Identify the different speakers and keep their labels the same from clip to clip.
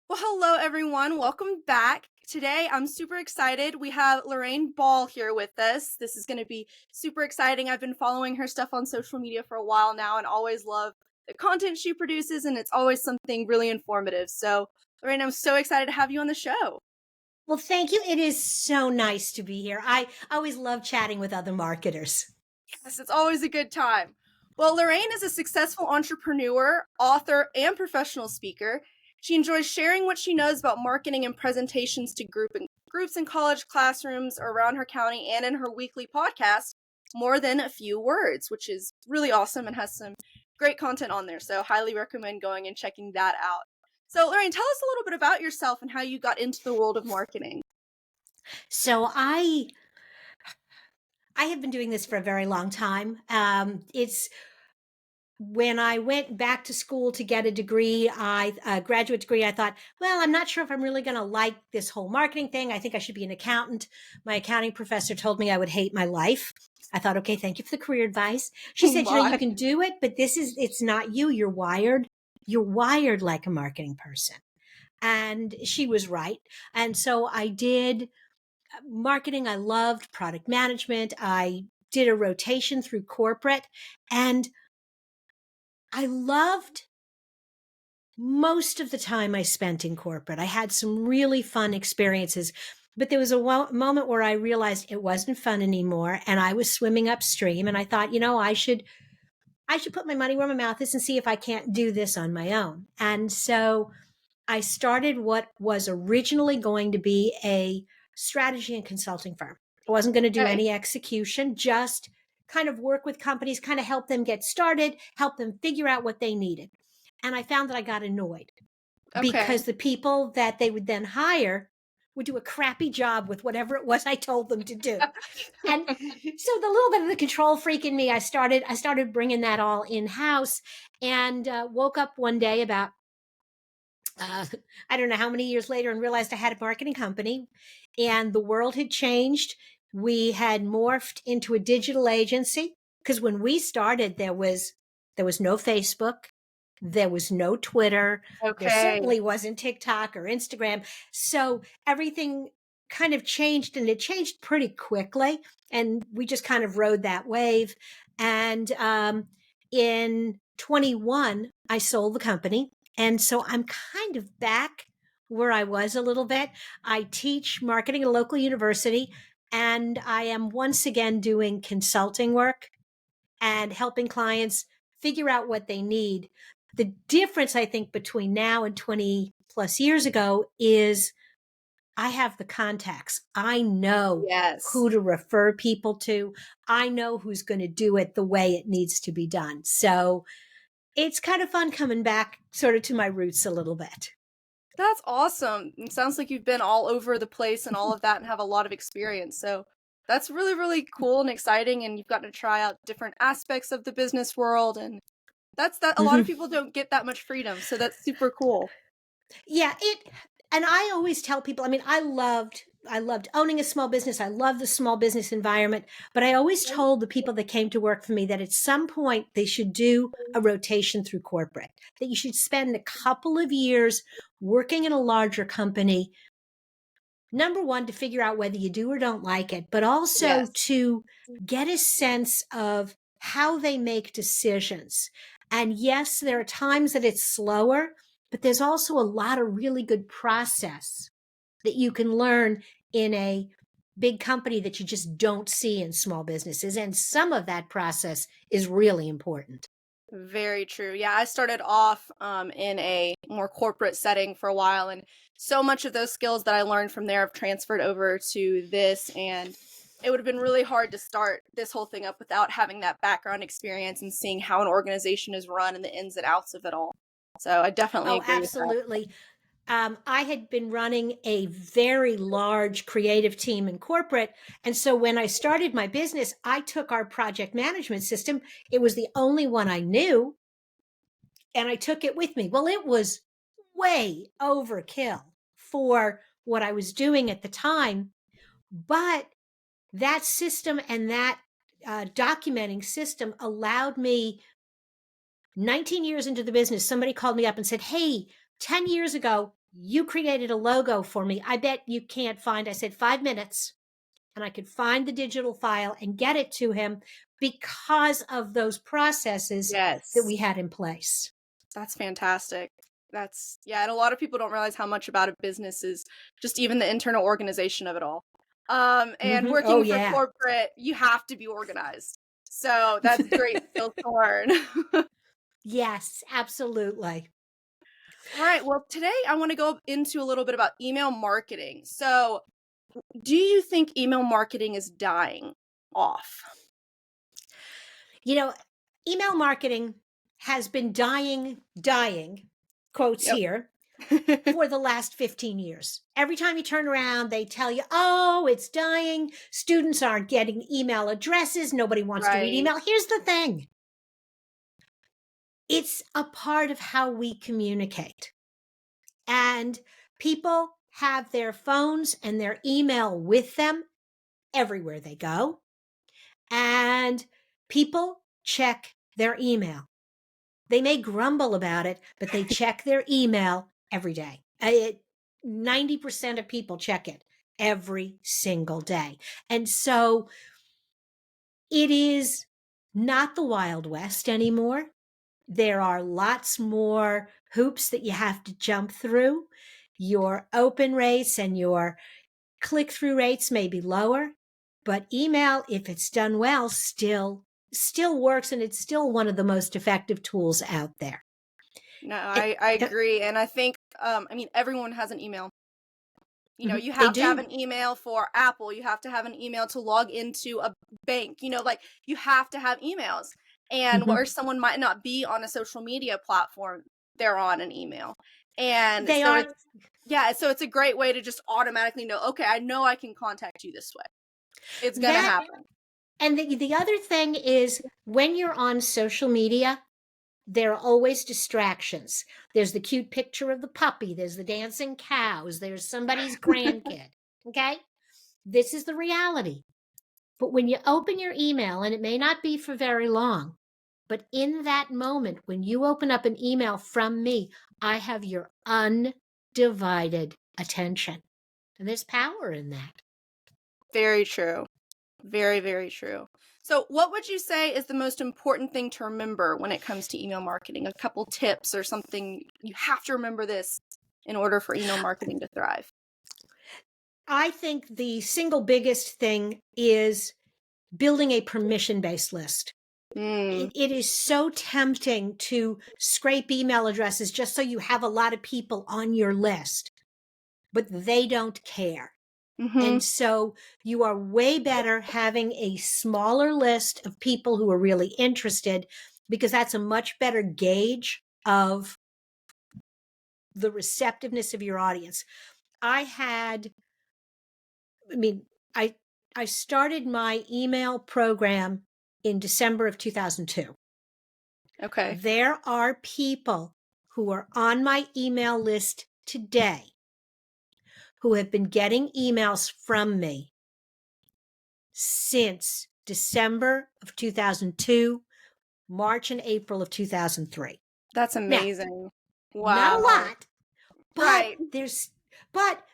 Speaker 1: Well, hello everyone. Welcome back. Today I'm super excited. We have Lorraine Ball here with us. This is going to be super exciting. I've been following her stuff on social media for a while now and always love the content she produces, and it's always something really informative. So, Lorraine, I'm so excited to have you on the show.
Speaker 2: Well, thank you. It is so nice to be here. I always love chatting with other marketers.
Speaker 1: Yes, it's always a good time. Well, Lorraine is a successful entrepreneur, author, and professional speaker. She enjoys sharing what she knows about marketing and presentations to groups in college classrooms around her county and in her weekly podcast, More Than a Few Words, which is really awesome and has some great content on there. So, highly recommend going and checking that out. So, Lorraine, tell us a little bit about yourself and how you got into the world of marketing.
Speaker 2: So I have been doing this for a very long time. It's when I went back to school to get a degree, a graduate degree, I thought, well, I'm not sure if I'm really going to like this whole marketing thing. I think I should be an accountant. My accounting professor told me I would hate my life. I thought, okay, thank you for the career advice. She
Speaker 1: Oh
Speaker 2: said, you
Speaker 1: my.
Speaker 2: can do it, but it's not you. You're wired. You're wired like a marketing person. And she was right. And so I did marketing. I loved product management. I did a rotation through corporate, and I loved most of the time I spent in corporate. I had some really fun experiences, but there was a moment where I realized it wasn't fun anymore and I was swimming upstream, and I thought, I should put my money where my mouth is and see if I can't do this on my own. And so I started what was originally going to be a strategy and consulting firm. I wasn't going to do
Speaker 1: Okay.
Speaker 2: any execution, just kind of work with companies, kind of help them get started, help them figure out what they needed. And I found that I got annoyed
Speaker 1: Okay.
Speaker 2: because the people that they would then hire would do a crappy job with whatever it was I told them to do. And so the little bit of the control freak in me, I started bringing that all in house, and woke up one day about uh, I don't know how many years later and realized I had a marketing company, and the world had changed. We had morphed into a digital agency because when we started, there was no Facebook, there was no Twitter, there
Speaker 1: Okay.
Speaker 2: certainly wasn't TikTok or Instagram. So everything kind of changed, and it changed pretty quickly. And we just kind of rode that wave. And in 21, I sold the company, and so I'm kind of back where I was a little bit. I teach marketing at a local university, and I am once again doing consulting work and helping clients figure out what they need. The difference, I think, between now and 20 plus years ago is I have the contacts. I know
Speaker 1: Yes.
Speaker 2: who to refer people to. I know who's going to do it the way it needs to be done. So it's kind of fun coming back sort of to my roots a little bit.
Speaker 1: That's awesome. It sounds like you've been all over the place and all of that and have a lot of experience. So that's really, really cool and exciting. And you've gotten to try out different aspects of the business world. And that's that a lot of
Speaker 2: Mhm.
Speaker 1: people don't get that much freedom. So that's super cool.
Speaker 2: Yeah, and I always tell people, I mean, I loved owning a small business. I love the small business environment, but I always told the people that came to work for me that at some point they should do a rotation through corporate, that you should spend a couple of years working in a larger company. Number one, to figure out whether you do or don't like it, but also
Speaker 1: Yes.
Speaker 2: to get a sense of how they make decisions. And yes, there are times that it's slower, but there's also a lot of really good process that you can learn in a big company that you just don't see in small businesses. And some of that process is really important.
Speaker 1: Very true. Yeah, I started off in a more corporate setting for a while, and so much of those skills that I learned from there have transferred over to this. And it would have been really hard to start this whole thing up without having that background experience and seeing how an organization is run and the ins and outs of it all. So I definitely
Speaker 2: Oh,
Speaker 1: agree with that.
Speaker 2: absolutely. I had been running a very large creative team in corporate. And so when I started my business, I took our project management system. It was the only one I knew, and I took it with me. Well, it was way overkill for what I was doing at the time. But that system and that documenting system allowed me 19 years into the business. Somebody called me up and said, "Hey, 10 years ago, You created a logo for me. I bet you can't find, I said 5 minutes, and I could find the digital file and get it to him because of those processes that
Speaker 1: Yes.
Speaker 2: we had in place.
Speaker 1: That's fantastic. Yeah, and a lot of people don't realize how much about a business is just even the internal organization of it all. And
Speaker 2: Oh,
Speaker 1: working for
Speaker 2: yeah.
Speaker 1: corporate, you have to be organized. So that's great skills to learn.
Speaker 2: Yes, absolutely.
Speaker 1: All right, well, today I want to go into a little bit about email marketing. So, do you think email marketing is dying off?
Speaker 2: You know, email marketing has been dying, quotes
Speaker 1: Yep.
Speaker 2: here, for the last 15 years. Every time you turn around, they tell you, oh, it's dying. Students aren't getting email addresses. Nobody wants to read
Speaker 1: Right.
Speaker 2: email. Here's the thing, it's a part of how we communicate. And people have their phones and their email with them everywhere they go. And people check their email. They may grumble about it, but they check their email every day. 90% of people check it every single day. And so it is not the Wild West anymore. There are lots more hoops that you have to jump through. Your open rates and your click through rates may be lower, but email, if it's done well, still works, and it's still one of the most effective tools out there.
Speaker 1: No,
Speaker 2: It,
Speaker 1: I agree. And I think, everyone has an email. You
Speaker 2: they
Speaker 1: have to have
Speaker 2: do.
Speaker 1: an email for Apple. You have to have an email to log into a bank. Like you have to have emails. And where
Speaker 2: Mhm.
Speaker 1: someone might not be on a social media platform, they're on an email. And
Speaker 2: They
Speaker 1: so
Speaker 2: are.
Speaker 1: it's a great way to just automatically know, okay, I know I can contact you this way. It's gonna
Speaker 2: That,
Speaker 1: happen.
Speaker 2: and the other thing is, when you're on social media, there are always distractions. There's the cute picture of the puppy, there's the dancing cows, there's somebody's grandkid. Okay? This is the reality. But when you open your email, and it may not be for very long, but in that moment, when you open up an email from me, I have your undivided attention. And there's power in that.
Speaker 1: Very true. Very, very true. So, what would you say is the most important thing to remember when it comes to email marketing? A couple tips or something you have to remember this in order for email marketing to thrive.
Speaker 2: I think the single biggest thing is building a permission based list.
Speaker 1: Mm,
Speaker 2: It is so tempting to scrape email addresses just so you have a lot of people on your list, but they don't care.
Speaker 1: mm-hmm.
Speaker 2: And so you are way better having a smaller list of people who are really interested, because that's a much better gauge of the receptiveness of your audience. I had, I mean, I I started my email program in December of 2002.
Speaker 1: Okay.
Speaker 2: There are people who are on my email list today who have been getting emails from me since December of 2002, March and April of 2003.
Speaker 1: That's
Speaker 2: Now,
Speaker 1: amazing.
Speaker 2: not a
Speaker 1: Wow.
Speaker 2: lot, but
Speaker 1: Right.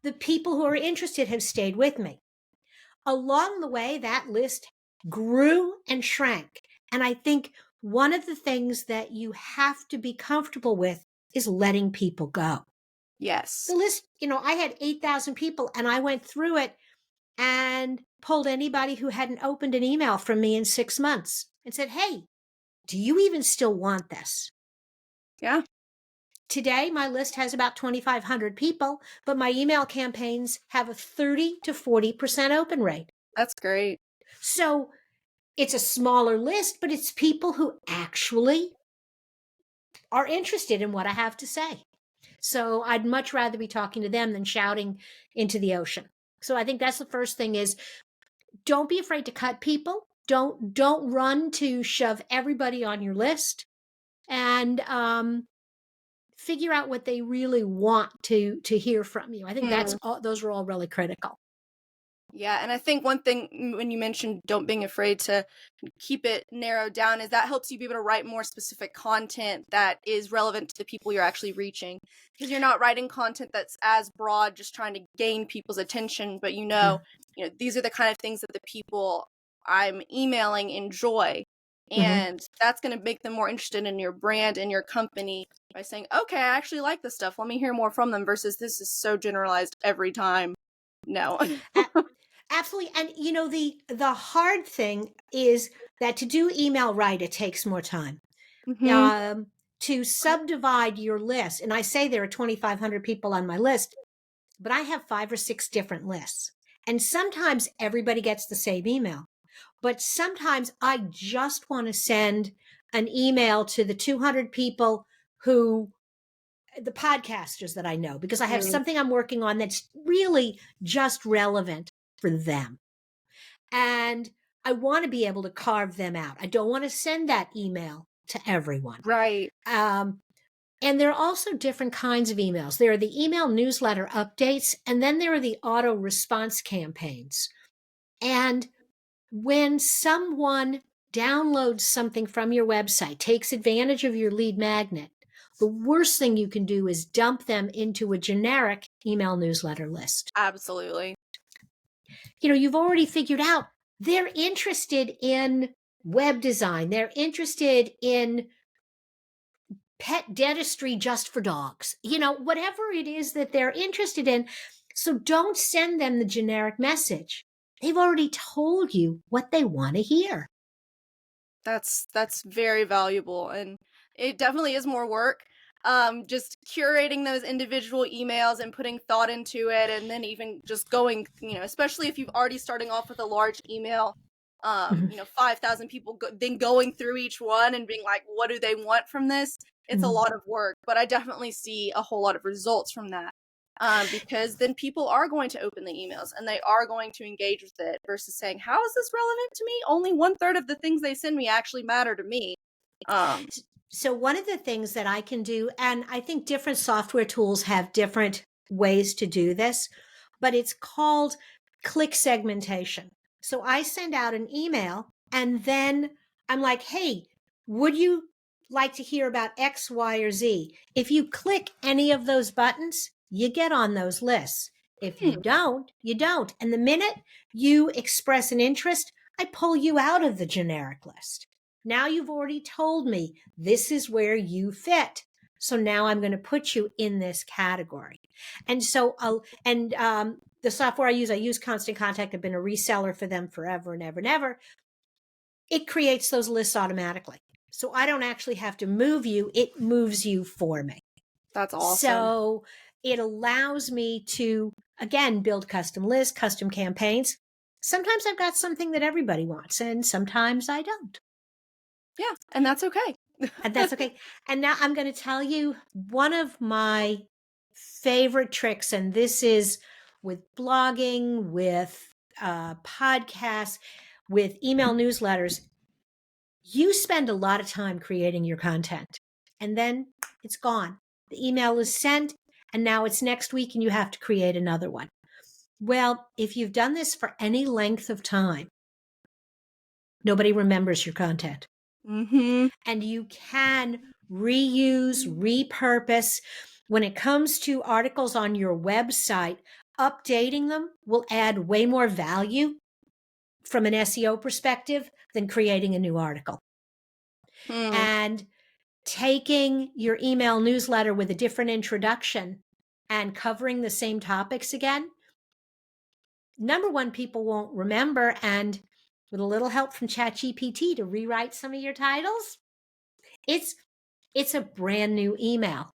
Speaker 2: the people who are interested have stayed with me. Along the way, that list grew and shrank. And I think one of the things that you have to be comfortable with is letting people go.
Speaker 1: Yes.
Speaker 2: The list, I had 8,000 people, and I went through it and pulled anybody who hadn't opened an email from me in 6 months and said, hey, do you even still want this?
Speaker 1: Yeah.
Speaker 2: Today, my list has about 2,500 people, but my email campaigns have a 30 to 40% open rate.
Speaker 1: That's great.
Speaker 2: So it's a smaller list, but it's people who actually are interested in what I have to say. So I'd much rather be talking to them than shouting into the ocean. So I think that's the first thing is, don't be afraid to cut people. Don't run to shove everybody on your list, and figure out what they really want to hear from you. I think
Speaker 1: Mm.
Speaker 2: those are all really critical.
Speaker 1: Yeah, and I think one thing when you mentioned don't being afraid to keep it narrowed down is that helps you be able to write more specific content that is relevant to the people you're actually reaching. Because you're not writing content that's as broad, just trying to gain people's attention, but
Speaker 2: Mm-hmm.
Speaker 1: these are the kind of things that the people I'm emailing enjoy.
Speaker 2: Mm-hmm.
Speaker 1: And that's going to make them more interested in your brand and your company by saying, okay, I actually like this stuff. Let me hear more from them versus this is so generalized every time. No.
Speaker 2: Absolutely. And the hard thing is that to do email right, it takes more time.
Speaker 1: Hmm.
Speaker 2: Um, to subdivide your list, and I say there are 2,500 people on my list, but I have 5 or 6 different lists. And sometimes everybody gets the same email. But sometimes I just want to send an email to the 200 people who, the podcasters that I know, because I have something I'm working on that's really just relevant for them. And I want to be able to carve them out. I don't want to send that email to everyone.
Speaker 1: Right.
Speaker 2: Um, and there are also different kinds of emails. There are the email newsletter updates, and then there are the auto response campaigns. And when someone downloads something from your website, takes advantage of your lead magnet, the worst thing you can do is dump them into a generic email newsletter list.
Speaker 1: Absolutely.
Speaker 2: You've already figured out they're interested in web design, they're interested in pet dentistry just for dogs, whatever it is that they're interested in. So don't send them the generic message. They've already told you what they want to hear.
Speaker 1: That's very valuable, and it definitely is more work. Just curating those individual emails and putting thought into it, and then even just going, especially if you've already starting off with a large email,
Speaker 2: Mhm.
Speaker 1: 5,000 people, then going through each one and being like, what do they want from this? It's a
Speaker 2: Mhm.
Speaker 1: lot of work, but I definitely see a whole lot of results from that. Because then people are going to open the emails and they are going to engage with it versus saying, how is this relevant to me? Only 1/3 of the things they send me actually matter to me. Um,
Speaker 2: So one of the things that I can do, and I think different software tools have different ways to do this, but it's called click segmentation. So I send out an email and then I'm like, hey, would you like to hear about X, Y, or Z? If you click any of those buttons, you get on those lists. If you
Speaker 1: hmm,
Speaker 2: don't, you don't. And the minute you express an interest, I pull you out of the generic list. Now you've already told me this is where you fit. So now I'm going to put you in this category. And so the software I use Constant Contact. I've been a reseller for them forever and ever and ever. It creates those lists automatically. So I don't actually have to move you. It moves you for me.
Speaker 1: that's awesome.
Speaker 2: So it allows me to, again, build custom lists, custom campaigns. Sometimes I've got something that everybody wants, and sometimes I don't.
Speaker 1: Yeah, and that's okay.
Speaker 2: And that's okay. And now I'm going to tell you one of my favorite tricks, and this is with blogging, with podcasts, with email newsletters. You spend a lot of time creating your content, and then it's gone. The email is sent, and now it's next week, and you have to create another one. Well, if you've done this for any length of time, nobody remembers your content.
Speaker 1: Hmm.
Speaker 2: And you can reuse, repurpose. When it comes to articles on your website, updating them will add way more value from an SEO perspective than creating a new article.
Speaker 1: Hmm.
Speaker 2: And taking your email newsletter with a different introduction and covering the same topics again, number one, people won't remember. And with a little help from ChatGPT to rewrite some of your titles, it's it's a brand new email.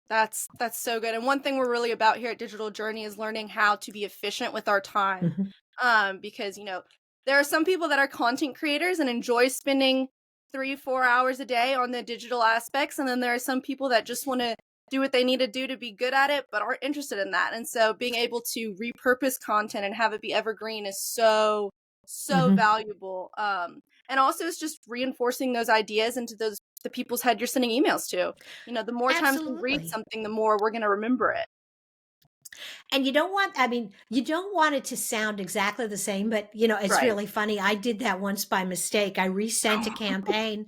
Speaker 1: That's so good. And one thing we're really about here at Digital Journey is learning how to be efficient with our time.
Speaker 2: Mhm.
Speaker 1: Because there are some people that are content creators and enjoy spending 3-4 hours a day on the digital aspects, and then there are some people that just want to do what they need to do to be good at it, but aren't interested in that. And so, being able to repurpose content and have it be evergreen is so
Speaker 2: Mhm.
Speaker 1: valuable. And also, it's just reinforcing those ideas into the people's head you're sending emails to. The more times we read
Speaker 2: Absolutely.
Speaker 1: something, the more we're going to remember it.
Speaker 2: And you don't want, I mean, you don't want it to sound exactly the same, but it's
Speaker 1: Right.
Speaker 2: really funny. I did that once by mistake. I resent a campaign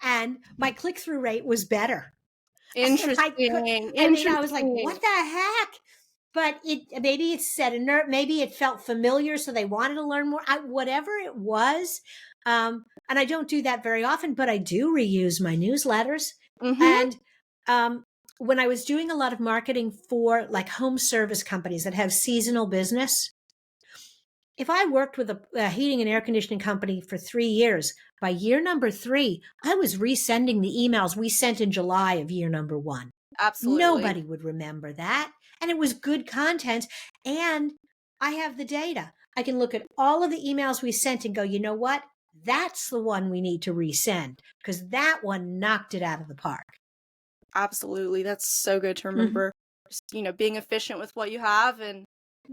Speaker 2: and my click-through rate was better. And
Speaker 1: Interesting.
Speaker 2: I was like, what
Speaker 1: Interesting.
Speaker 2: the heck? But maybe it said a nerve, maybe it felt familiar, so they wanted to learn more. Whatever it was, and I don't do that very often, but I do reuse my newsletters.
Speaker 1: Mhm.
Speaker 2: And um, when I was doing a lot of marketing for like home service companies that have seasonal business, if I worked with a heating and air conditioning company for 3 years, by year number 3, I was resending the emails we sent in July of year number 1.
Speaker 1: Absolutely.
Speaker 2: Nobody would remember that. And it was good content. And I have the data. I can look at all of the emails we sent and go, you know what? That's the one we need to resend because that one knocked it out of the park.
Speaker 1: Absolutely. That's so good to
Speaker 2: Mm-hmm.
Speaker 1: remember. Just, being efficient with what you have and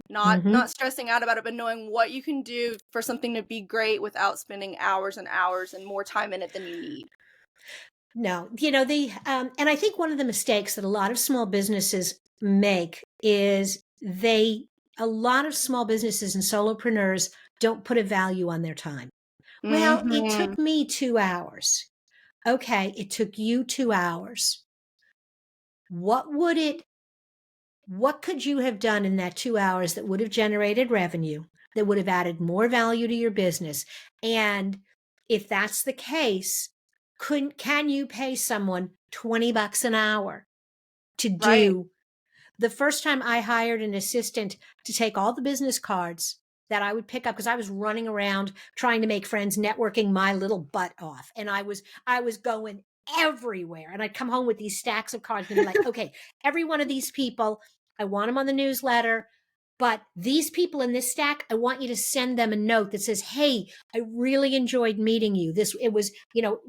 Speaker 1: not
Speaker 2: Mm-hmm.
Speaker 1: stressing out about it, but knowing what you can do for something to be great without spending hours and hours and more time in it than you need.
Speaker 2: No, and I think one of the mistakes that a lot of small businesses make is a lot of small businesses and solopreneurs don't put a value on their time. Well, it
Speaker 1: Mhm.
Speaker 2: took me 2 hours. Okay, it took you 2 hours. What would what could you have done in that 2 hours that would have generated revenue, that would have added more value to your business? And if that's the case, can you pay someone $20 an hour to
Speaker 1: Right.
Speaker 2: do? The first time I hired an assistant to take all the business cards that I would pick up because I was running around trying to make friends, networking my little butt off. And I was going everywhere. And I'd come home with these stacks of cards and be like, okay, every one of these people, I want them on the newsletter. But these people in this stack, I want you to send them a note that says, hey, I really enjoyed meeting you. It was,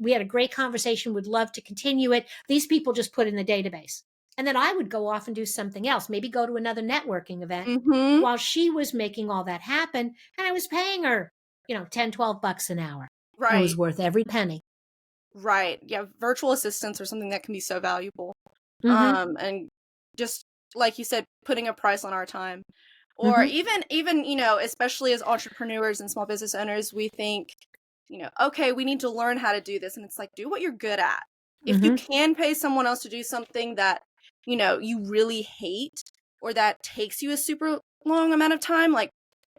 Speaker 2: we had a great conversation, would love to continue it. These people just put in the database. And then I would go off and do something else, maybe go to another networking event
Speaker 1: Mhm.
Speaker 2: while she was making all that happen. And I was paying her, 10, $12 an hour. It was
Speaker 1: Right.
Speaker 2: worth every penny.
Speaker 1: Right. Yeah, virtual assistants are something that can be so valuable.
Speaker 2: Mm-hmm.
Speaker 1: And just like you said, putting a price on our time. Or
Speaker 2: Mm-hmm.
Speaker 1: even, especially as entrepreneurs and small business owners, we think, okay, we need to learn how to do this. And it's like, do what you're good at. If you
Speaker 2: Mm-hmm.
Speaker 1: can pay someone else to do something that, you really hate or that takes you a super long amount of time, like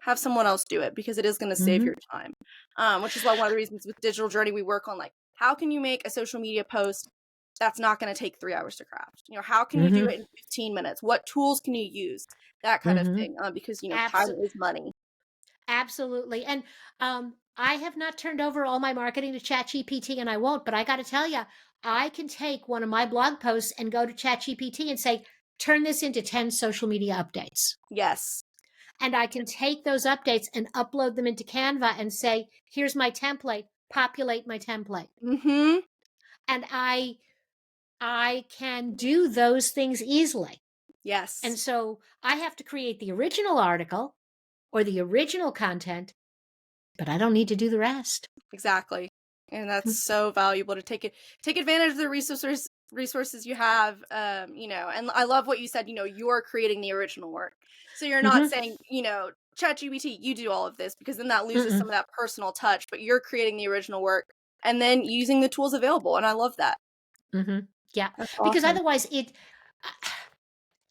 Speaker 1: have someone else do it because it is going to save
Speaker 2: Mm-hmm.
Speaker 1: your time. Which is why one of the reasons with Digital Journey we work on like how can you make a social media post that's not going to take 3 hours to craft? How can you do
Speaker 2: Mm-hmm.
Speaker 1: it in 15 minutes? What tools can you use? That kind of
Speaker 2: Mm-hmm.
Speaker 1: thing. Because time
Speaker 2: Absolutely.
Speaker 1: is money.
Speaker 2: Absolutely. And I have not turned over all my marketing to ChatGPT and I won't, but I got to tell you, I can take one of my blog posts and go to ChatGPT and say, turn this into 10 social media updates.
Speaker 1: Yes.
Speaker 2: And I can take those updates and upload them into Canva and say, here's my template, populate my template.
Speaker 1: Mm-hmm.
Speaker 2: And I can do those things easily. And
Speaker 1: Yes.
Speaker 2: so I have to create the original article or the original content, but I don't need to do the rest.
Speaker 1: Exactly. And that's so valuable to take advantage of the resources you have. And I love what you said, you're creating the original work. So you're not
Speaker 2: Mm-hmm.
Speaker 1: saying, ChatGPT, you do all of this because then that loses some
Speaker 2: Mm-mm.
Speaker 1: of that personal touch, but you're creating the original work and then using the tools available. And I love that.
Speaker 2: Mm-hmm. Yeah,
Speaker 1: That's
Speaker 2: because
Speaker 1: awesome.
Speaker 2: otherwise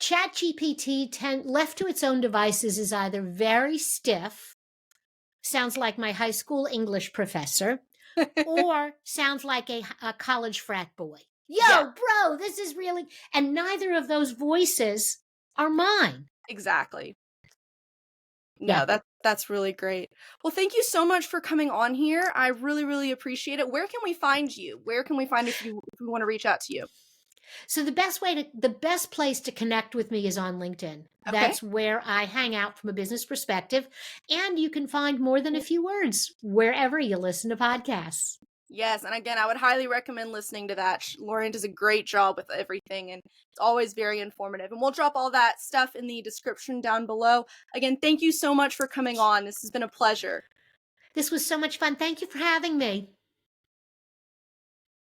Speaker 2: ChatGPT left to its own devices is either very stiff, sounds like my high school English professor, or sounds like a college frat boy.
Speaker 1: Yeah,
Speaker 2: Yo, bro, this is really, and neither of those voices are mine.
Speaker 1: exactly.
Speaker 2: Yeah.
Speaker 1: No, that's really great. Well, thank you so much for coming on here. I really, really appreciate it. Where can we find you? Where can we find if we want to reach out to you?
Speaker 2: So the best place to connect with me is on LinkedIn.
Speaker 1: Okay.
Speaker 2: That's where I hang out from a business perspective. And you can find more than a few words wherever you listen to podcasts.
Speaker 1: Yes, and again, I would highly recommend listening to that. Lorraine does a great job with everything, and it's always very informative. And we'll drop all that stuff in the description down below. Again, thank you so much for coming on. This has been a pleasure.
Speaker 2: This was so much fun. Thank you for having me.